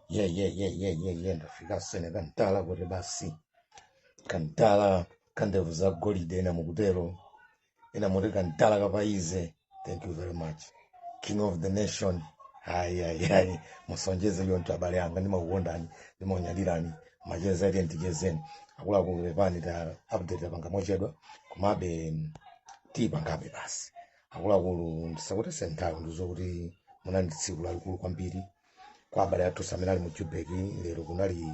Ndafika sene kantala kuti basi kantala kandevu za golide ena mukutero ena muti kantala kapaize. Thank you very much king of the nation. Hayi musonjeze yonto abale anga ndimakukondani ndimaunyalirani macheza ati ndichezeni akuluakulu pepani ta update panga mochedwa komabe tipangabe basi akuluakulu ndisakutese nthawi ndizokuti munali tsiku lalikulu kwambiri kwa abale athu amene ali mu Joburg. Lero kunali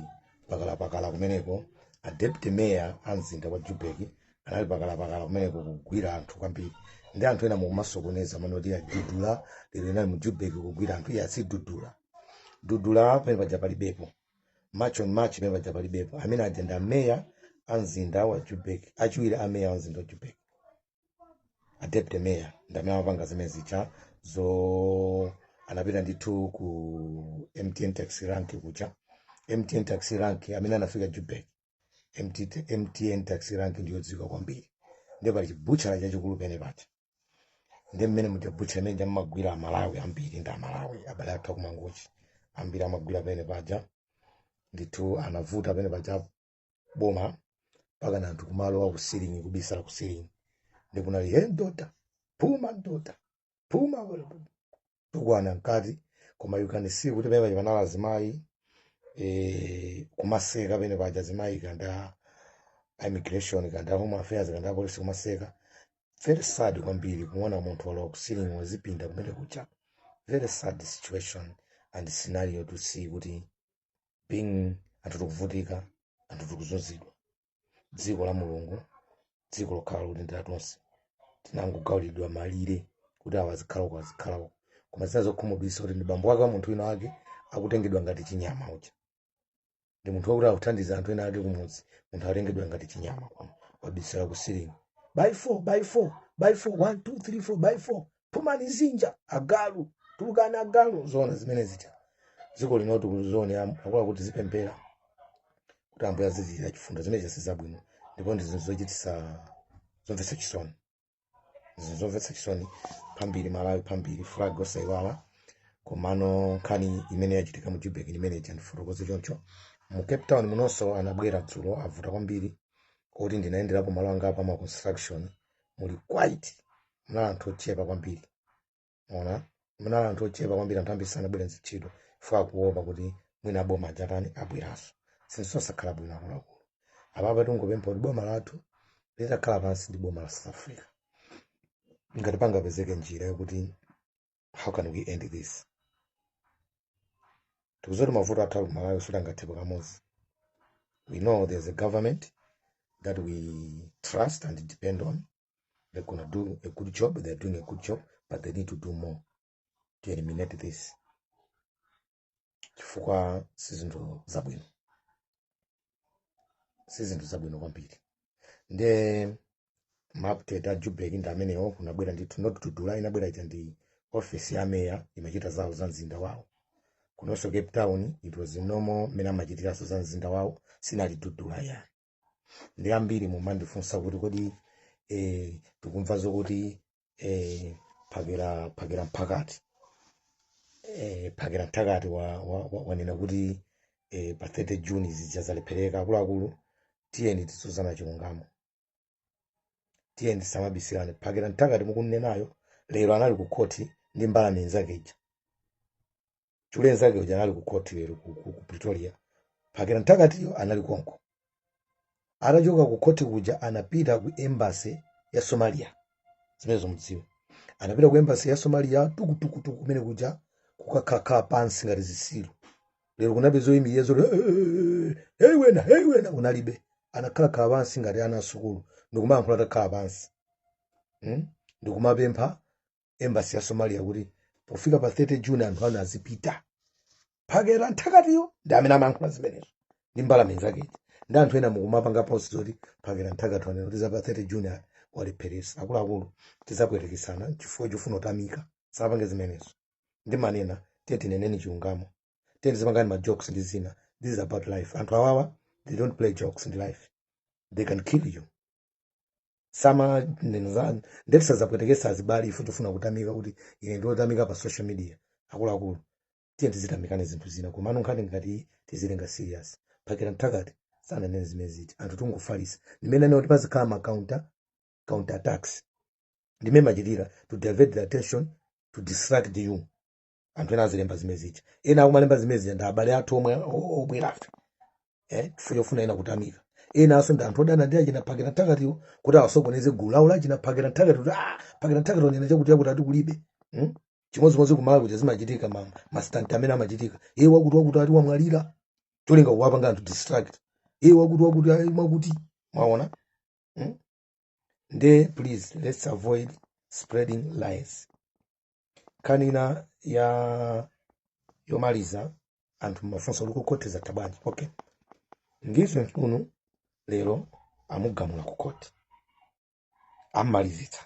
pakala kumeneko a deputy mayor amzinda wa Joburg anali pakala kumeneko kugwira anthu kwambiri ndi anthu ena mukumasokoneza manoti adudula. Lero inali mu Joburg kugwira anthu yasi dudula pene paja palibepo march on march pene paja palibepo amene agenda mayor amzinda wa Joburg achiwiri a mayor amzinda wa Joburg a deputy mayor ndamene amapanga zimene zicha zo anapita ndithu ku MTN taxi rank kucha. MTN taxi rank amene anafika Joburg MTN taxi rank ndiyo dziko kwambiri ndipo pali chibucha chachikulu pene pacha ndi mmene muti bucha imene jamagwira Malawi ambiri ndi Malawi abale athu kumangochi ambiri amagwira pene paja ndithu anavuta pene paja boma paka na anthu kumalo wa kusiringi kubisala kusiringi ndipo nali ndota puma tukwana nkati koma you can see kuti pene paja panala azimayi kumaseka pene paja azimayi kanda immigration kanda home affairs kanda police kumaseka. Very sad kwambiri kuona munthu walowa kusiringi wazipinda kumene kucha. Very sad situation and scenario to see kuti being anthu tikuvutika anthu tikuzunzidwa dziko la mulungu dziko lokhala kuti ndatonse tinangogawulidwa malire kuti awazikhalako koma zinazokhumudwitsa kuti ndi bambo wake wa munthu wina wake akutengedwa ngati chinyama uja ndi munthu wakuti akuthandiza anthu ena ake kumudzi munthu atengedwa ngati chinyama wabisala kusiringi by 4 1 2 3 4 by 4 pumani zinja agalu tulukana agalu zona zimene zita dziko linoti kuzone akula kuti zipempera kuti ambuya zizira chifundo zimene zasizabwino ndipo ndi zinthu zochitisa zomvetsa chisoni pambiri Malawi pambiri flag osaiwala komano nkhani imene yachitika mu Joburg imene chandifotokoza choncho. Mu Cape Town munonso anabwera dzulo avuta kwambiri kuti ndinaenderapo malo anga pa ma construction muli quite muna anthu ochepa kwambiri anthu ambiri sanabwera ntchito chifukwa kuopa kuti mwina boma jatani abweranso sinso sakhala bwino akuluakulu apapa tungopempha kuti boma lathu litakhala pansi ndi boma la South Africa ngati pangapezeke njira yokuti how can we end this. Tikuzoti mavuto athu Malawi sutangathepa kamodzi. We know there's a government that we trust and depend on. They're gonna do a good job. They're doing a good job, but they need to do more to eliminate this. Chifukwa sizinthu zabwino kwambiri. Nde mapteta a Joburg ndi amenewo kunabwera ndithu not dudula inabwera ita ndi office ya mayor imachita zawo za mzinda wawo. Kunonso Cape Town it was normal mene amachitiraso za mzinda wawo sinali dudula ya. Ndi ambiri mumandifunsa kuti kodi tikumva zokuti phakira mphakati wanena kuti pa 30 June zijazalephereka akuluakulu tiyeni tisuzana chilungamo tiyeni tisamabisirane. Phakira mphakati mukunenayo lero anali ku koti ndi mbalame nzake ija chule nzake uja anali ku koti lero ku Pretoria. Phakira mphakatiyo anali konko atachoka ku koti kuja anapita ku embassy ya Somalia zimenezo mudziwe anapita ku embassy ya Somalia tukutukutuku kumene kuja kukakhala pansi ngati zisilu. Lero kunabezo imiyezo hey wena unalibe anakhala pansi ngati ana asukulu ndikumayankhula atakhala pansi ndikumapempha embassy ya Somalia kuti pofika pa 30 June anthu anu azipita. Phakira mphakatiyo ndi amene amayankhula zimenezo ndi mbalame zake ndi anthu ena mukumapanga post zoti phakira mphakati wanena kuti pa 30 June walepheresa. Akuluakulu tizapwetekesana chifukwa chofuna utamika sapange zimenezo ndi manena tineneni chilungamo tizipangani ma jokes ndi zina. This is about life. Anthu awawa they don't play jokes in life, they can kill you. Sama ndeti zapwetekesa azibali ifu tofuna kutamika kuti ine ndo tamika pa social media. Akuluakulu tiye tizitamikane zinthu zina komano nkhani ngati tizilenga serious phakira mthakati sana nene zimeziti anthu tungufalisa ndimene ane kuti pazikhala ma counter attacks ndimene machitira to divert the attention to distract you anthu ena azilemba zimezicha ena akumalemba zimezicha ndi abale athu omwe obwerafe chifukwa chofuna ena kutamika ena aso ndi anthu odana ndi achina phakira mthakatiwo kuti awasokoneze gulu lawo lachina phakira mthakati kuti phakira mthakati onena chakuti ati kulibe chimodzimodzi kumala kuti zimachitika mastant amene amachitika wakuti ati wamwalira cholinga kuwapanga anthu distract wakuti mwakuti mwaona nde please let's avoid spreading lies kanina ya yomaliza anthu mafunso lukukoteza tabwanji okay ngizwe mkunu lero amugamula ku koti amalizitsa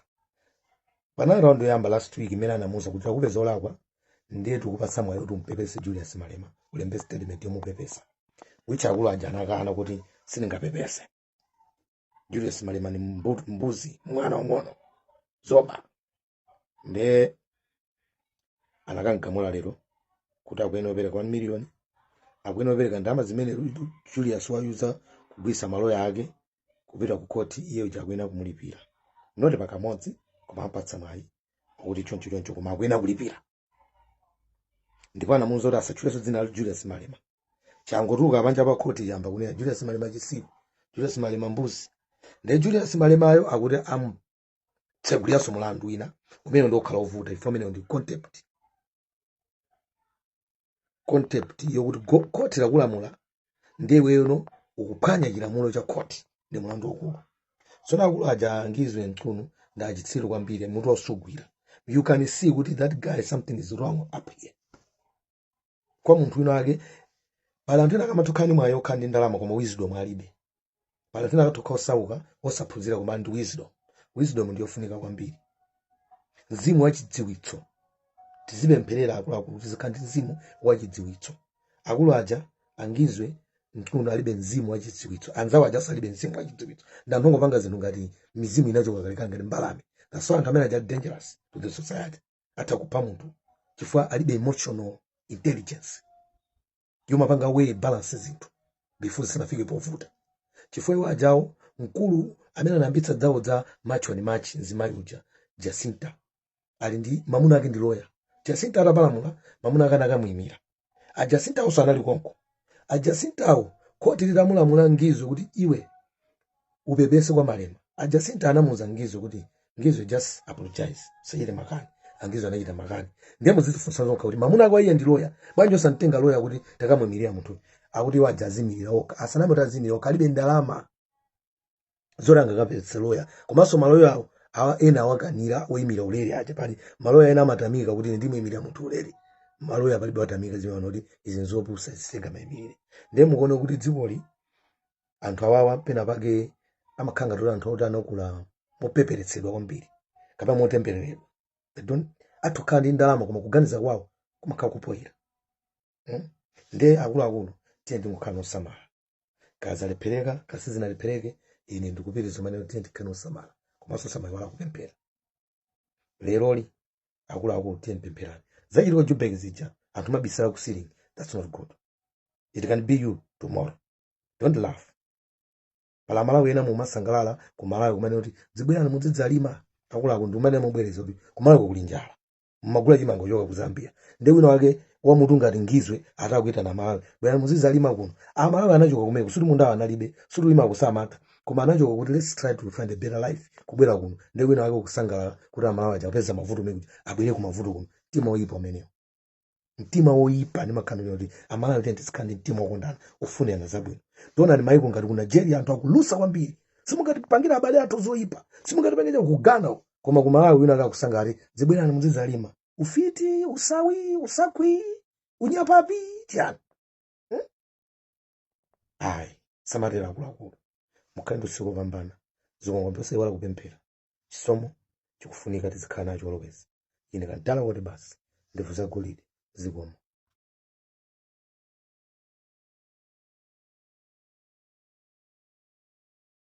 pana round yamba last week imene anamuza kuti akupeza olakwa ndiye tikupatsa mwayi kuti umpepese Julius Malema ulembe statement yomupepesa which akulu aja anakana kuti sindingapepese Julius Malema ni mbuzi mwana wang'ono zoba nde anakangamula lero kuti akuyena opereka 1 million akuyena opereka ndalama zimene Julius wayuza kugwisa maloya ake kupita ku koti iye uja akuyena kumulipira note pakamodzi koma apatsa mwayi kuti choncho koma akuyena kulipira ndipo anamuza kuti asachuleso dzina la Julius Malema changotuka panja pa koti yamba kunena Julius Malema chisiku Julius Malema mbuzi nde Julius Malemayo akuti amtseguliranso mulandu wina umene ndokhala ovuta ifo amene ndi contempt yokuti koti lakulamula ndiye weyo ukuphwanya chilamulo cha koti ndi mulandu wakulu so akulu aja angizwe mkunu ndachitsiro kwambiri mutu osugwira you can see kuti that guy something is wrong up here kwa munthu wina wake pala anthu ena akamatukani mwayo khandi ndalama koma wisdom alibe pala anthu ena akatoka osauka osaphunzira koma ndi wisdom ndiyofunika kwambiri mzimu wachidziwitso tizipempherera akuluakulu tizikhandi mzimu wachidziwitso akulu aja angizwe mkunu alibe mzimu wachidziwitso anzawo aja salibe mzimu wachidziwitso ndanthu ongopanga zinthu ngati mizimu inachoka kalekale ngati mbalame that's why anthu amene aja dangerous to the society atakupha munthu chifukwa alibe emotional intelligence yomapanga way balance zinthu before zinafike povuta chifukwa iwo ajawo mkulu amene anayambitsa zawo za match on match nzimayi uja Jacinta ali ndi mamuna ake ndi lawyer Jacinta atapalamula mamuna ake anakamuyimira Jacinta also anali konko Jacintawo koti lilamulamula Ngizwe kuti iwe upepese kwa Malema Jacinta anamuza Ngizwe kuti Ngizwe just apologize sayire makani Ngizwe anachita makani ndiye muzifunsa zonka kuti mamuna ake iye ndi lawyer bwanji osamtenga lawyer kuti takamwimirira munthu akuti wa jazimirira oka asaname tazimira oka alibe ndalama zoranga kapetse lawyer komanso maloya awo ena awakanira oyimira ulere aja pali maloya ena amatamika kuti ndimuyimira munthu ulere maloya palibe watamika ziwano kuti izi nzopusa zisenga mayimirire ndiye mukuona kuti dzikoli anthu awawa pena pake amakhanga kuti anthu oti anakula mopeperetsedwa kwambiri kapena motembereredwa atukhala ndi ndalama koma kuganiza kwawo kumakhala kupoyera ndiye akuluakulu tiye ndikukhala nosamala kazalepereka kasizinalephereke ine ndikupitiriza maneno tiye ndikhale nosamala komanso samala wala kupemphera leroli akuluakulu tiye mpempherani zachitiko Joburg zija anthu mabisala ku ceiling that's not good it can be you tomorrow don't laugh pala Malawi ena mumasangalala ku Malawi kumene kuti zibwerani mudzidzalima akuluakulu ndi umene mubwereza kuti ku Malawi kuli njala mmagula chimango choka ku Zambia ndi wina wake wa mutu ngati Ngizwe atakuita na Malawi bwerani mudzidzalima kuno Malawi anachoka kumene suti mundawo analibe suti lima kusamata koma anachoka kuti let's try to find a better life kubwera kuno ndi wina wake kusangalala kuti Malawi ajapeza mavuto mene kuti abwere ku mavuto kuno mtima woyipa umenewo mtima woyipa ndi makhaniro kuti Malawi tenti sikhandi mtima wokondana ufunena zabwino tiona ni maiko ngati ku Nigeria anthu akulusa kwambiri simungati pangira abale athu zoyipa simungati pangira kugana koma ku Malawi wina akakusangali zibwerani mudzidzalima ufiti usawi usakwi unyapapi tyani ai samatera akuluakulu mukhale ndi usiku wopambana zikongombe wala kupemphera chisomo chikufunika tizikhala nacho always ine kantala kuti basi ndevu zagolide zikomo